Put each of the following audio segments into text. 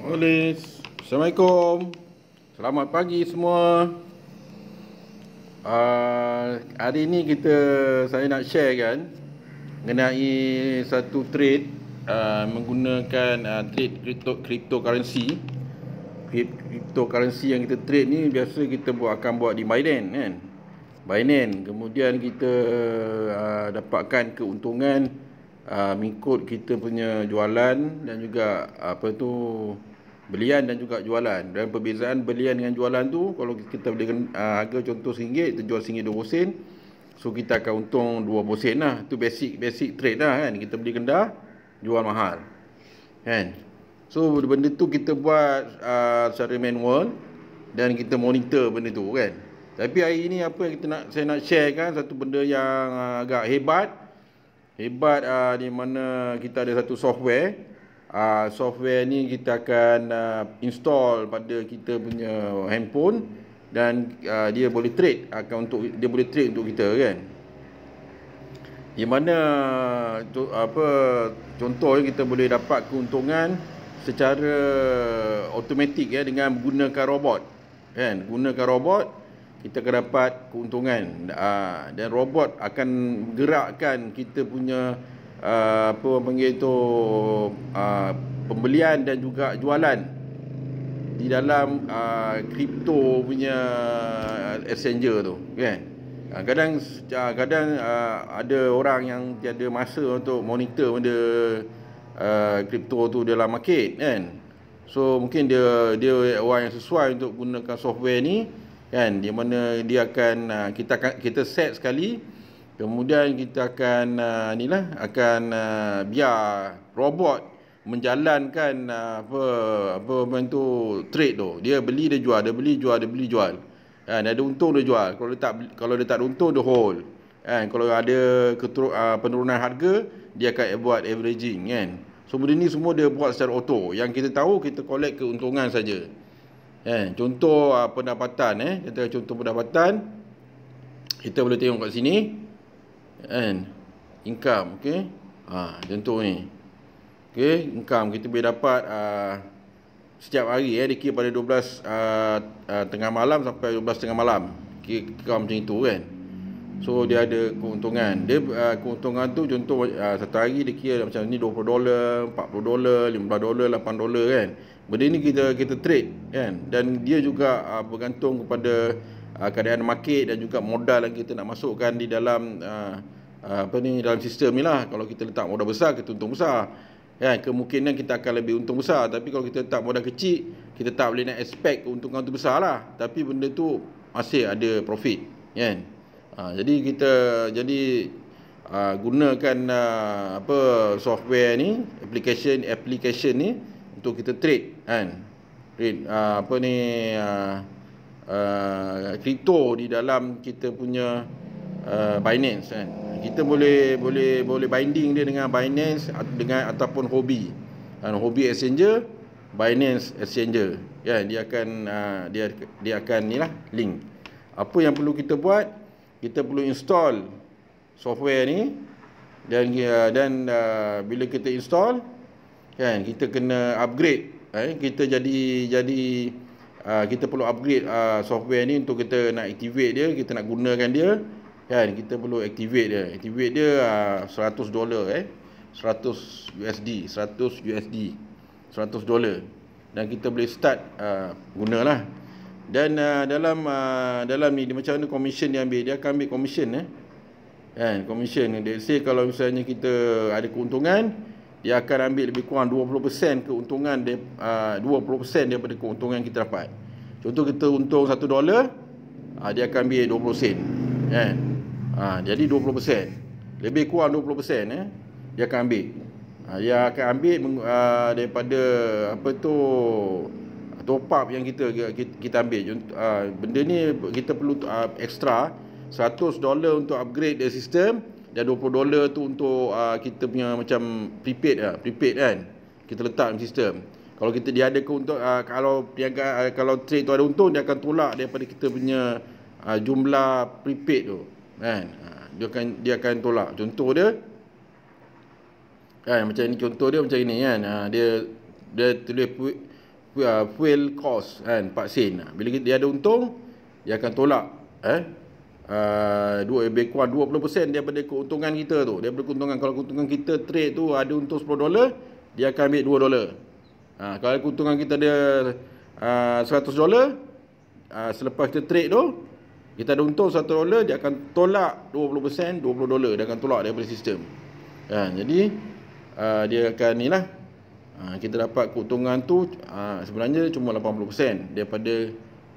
Boleh. Assalamualaikum. Selamat pagi semua. Hari ni saya nak share kan mengenai satu trade menggunakan trade cryptocurrency. Cryptocurrency yang kita trade ni biasa kita akan buat di Binance kan. Binance, kemudian kita dapatkan keuntungan mengikut kita punya jualan dan juga belian dan juga jualan. Dan perbezaan belian dengan jualan tu, kalau kita beli harga contoh RM1, kita jual RM1.20, so kita akan untung RM20 lah. Itu basic trade lah kan. Kita beli rendah, jual mahal kan. So benda tu kita buat secara manual dan kita monitor benda tu kan. Tapi hari ni apa yang saya nak share kan, satu benda yang agak hebat di mana kita ada satu software. Software ni kita akan install pada kita punya handphone dan dia boleh trade untuk kita kan. Di mana contohnya kita boleh dapat keuntungan secara automatik ya, dengan menggunakan robot kan. Gunakan robot kita akan dapat keuntungan, dan robot akan gerakkan kita punya pembelian dan juga jualan di dalam kripto punya exchanger tu kan. Kadang ada orang yang tiada masa untuk monitor benda kripto tu dalam market kan. So mungkin dia orang yang sesuai untuk gunakan software ni kan, di mana dia akan kita set sekali, kemudian kita akan biar robot menjalankan trade tu. Dia beli, dia jual, dia beli, jual, dia beli, jual kan. Ada untung dia jual, kalau dia tak ada untung dia hold kan. Kalau ada penurunan harga, dia akan buat averaging kan. So benda ni semua dia buat secara auto. Yang kita tahu, kita collect keuntungan saja. Contoh pendapatan contoh pendapatan kita boleh tengok kat sini kan, income okey. Contoh ni okey, income kita boleh dapat setiap hari dikira pada 12 tengah malam sampai 12 tengah malam, kira macam itu kan. So dia ada keuntungan. Dia keuntungan tu contoh satu hari dia kira macam ni $20, $40, $15, $8 kan. Benda ni kita trade kan, dan dia juga bergantung kepada keadaan market dan juga modal yang kita nak masukkan di dalam dalam sistem ni lah. Kalau kita letak modal besar, kita untung besar kan, kemungkinan kita akan lebih untung besar. Tapi kalau kita letak modal kecil, kita tak boleh nak expect keuntungan tu besar lah, tapi benda tu masih ada profit kan. Jadi gunakan software ni, application ni untuk kita trade kan. Trade kripto di dalam kita punya Binance kan. Kita boleh binding dia dengan Binance ataupun Huobi Exchanger, Binance Exchanger kan. Dia akan ni lah link. Apa yang perlu kita buat, kita perlu install software ni dan bila kita install kan, kita kena upgrade kita kita perlu upgrade software ni untuk kita nak activate dia, kita nak gunakan dia kan. Kita perlu activate dia $100 $100 dan kita boleh start gunalah. Dan dalam ni dia macam mana commission dia ambil, dia akan ambil commission kan. Commission dia say kalau misalnya kita ada keuntungan, dia akan ambil lebih kurang 20% keuntungan dia, 20% daripada keuntungan kita dapat. Contoh kita untung $1, dia akan ambil 20 sen kan. Jadi 20%, lebih kurang 20% dia akan ambil. Dia akan ambil daripada top up yang kita ambil. Benda ni kita perlu extra $100 untuk upgrade the system, dan $20 tu untuk kita punya macam prepaid kan, kita letak dalam sistem. Kalau dia ada keuntungan, kalau trade tu ada untung, dia akan tolak daripada kita punya jumlah prepaid tu kan. Dia akan tolak. Contoh dia kan macam ni, contoh dia macam ini kan. Dia tulis fuel cost kan 4 sen. Bila dia ada untung, dia akan tolak lebih kurang 20% daripada keuntungan kita tu. Daripada keuntungan, kalau keuntungan kita trade tu ada untung $10, dia akan ambil $2. Kalau keuntungan kita ada $100, selepas kita trade tu kita ada untung $1, dia akan tolak 20%, $20 dia akan tolak daripada sistem. Jadi dia akan ni lah, kita dapat keuntungan tu sebenarnya cuma 80% daripada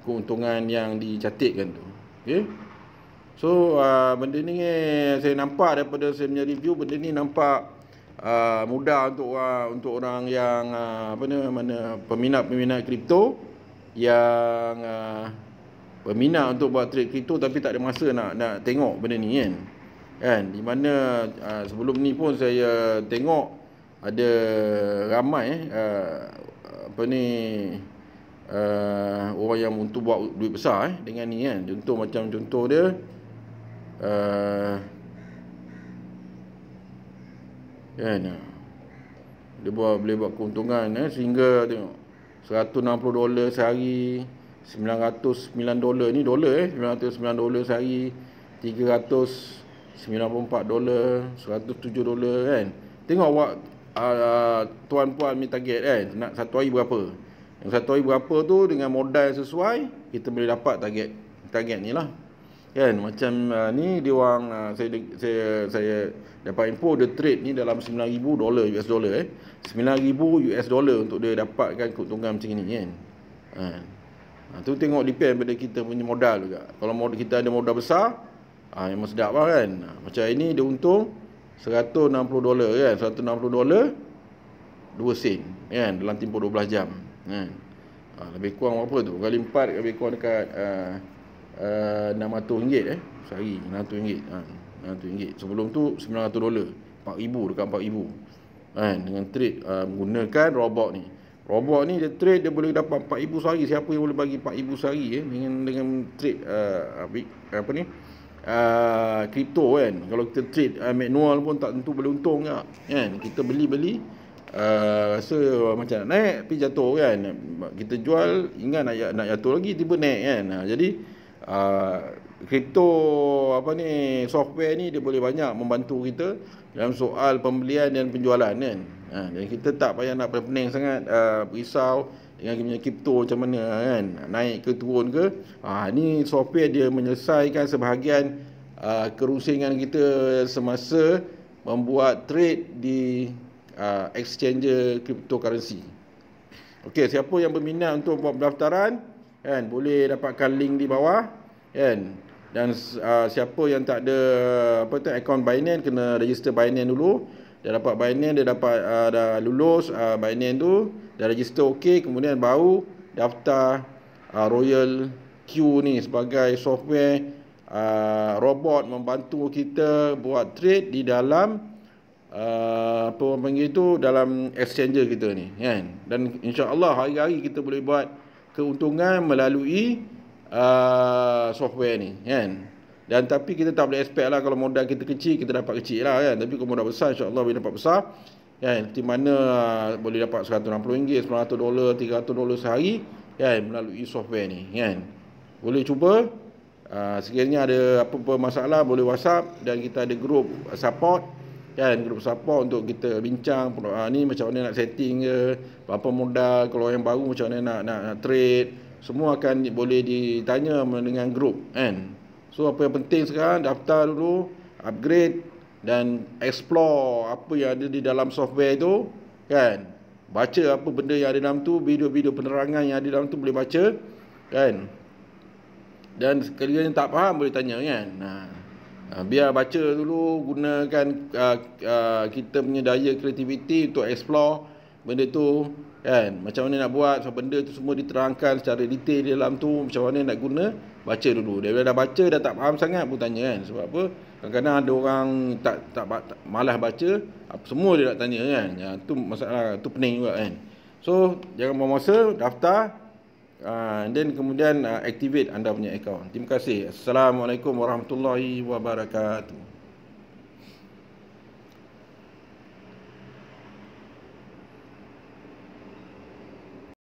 keuntungan yang dicatatkan tu. Okey. So benda ni saya nampak daripada saya punya review, benda ni nampak mudah untuk orang yang peminat kripto yang berminat untuk buat trade kripto tapi tak ada masa nak tengok benda ni kan. Di mana sebelum ni pun saya tengok ada ramai orang yang untuk buat duit besar dengan ni kan. Contoh dia kan, dia boleh buat keuntungan sehingga tengok $160 sehari, $909 ni dolar $909 sehari, $394, $107 kan. Tengok awak tuan-puan ni target kan, nak satu hari berapa. Yang satu hari berapa tu dengan modal yang sesuai, kita boleh dapat target ni lah kan. Macam ni dia orang saya dapat info dia trade ni dalam $9,000 US dollar $9,000 US dollar untuk dia dapatkan keuntungan macam ni kan. Tu tengok depend pada kita punya modal juga. Kalau kita ada modal besar, memang sedap lah kan. Macam ini dia untung $160 kan, $160 2 sen kan dalam tempoh 12 jam kan. Lebih kurang berapa tu? Kali 4 lebih kurang dekat RM600 sehari, RM600. Sebelum tu $900, $4,000 dekat $4,000 kan, dengan trade menggunakan robot ni. Robot ni dia trade, dia boleh dapat $4,000 sehari. Siapa yang boleh bagi $4,000 sehari dengan trade kripto kan. Kalau kita trade manual pun tak tentu boleh untung tak kan. Kita beli rasa macam nak naik tapi jatuh kan. Kita jual ingat nak jatuh lagi, tiba naik kan. Jadi kripto software ni dia boleh banyak membantu kita dalam soal pembelian dan penjualan kan. Dan kita tak payah nak pening sangat risau dengan kripto macam mana kan, naik ke turun ke. Ni software dia menyelesaikan sebahagian kerusingan kita semasa membuat trade di exchange cryptocurrency. Okey, siapa yang berminat untuk buat pendaftaran kan, boleh dapatkan link di bawah kan. Dan siapa yang tak ada akaun Binance, kena register Binance dulu. Dah dapat Binance, dia dapat dah lulus Binance tu, dah register okey, kemudian baru daftar Royal Q ni sebagai software robot membantu kita buat trade di dalam dalam exchanger kita ni kan. Dan insya-Allah hari-hari kita boleh buat keuntungan melalui software ni kan. Dan tapi kita tak boleh expect lah kalau modal kita kecil, kita dapat kecil lah kan. Tapi kalau modal besar, insya-Allah boleh dapat besar kan. Di mana boleh dapat $160, $900, $300 sehari kan melalui software ni kan. Boleh cuba. Sekiranya ada apa-apa masalah boleh WhatsApp, dan kita ada grup support kan, grup support untuk kita bincang ni macam mana nak setting ke, berapa modal, kalau yang baru macam mana nak trade, semua akan boleh ditanya dengan grup kan. So apa yang penting sekarang, daftar dulu, upgrade dan explore apa yang ada di dalam software itu kan. Baca apa benda yang ada dalam tu, video-video penerangan yang ada dalam tu boleh baca kan. Dan sekali-kali tak faham boleh tanya kan. Biar baca dulu, gunakan kita punya daya kreativiti untuk explore benda tu kan. Macam mana nak buat, so benda tu semua diterangkan secara detail di dalam tu, macam mana nak guna, baca dulu. Dia dah baca dah tak faham sangat pun tanya kan. Sebab apa? Kadang-kadang ada orang tak malas baca, semua dia nak tanya kan. Tu masalah, tu pening juga kan. So jangan buang masa, daftar dan kemudian activate anda punya account. Terima kasih. Assalamualaikum warahmatullahi wabarakatuh.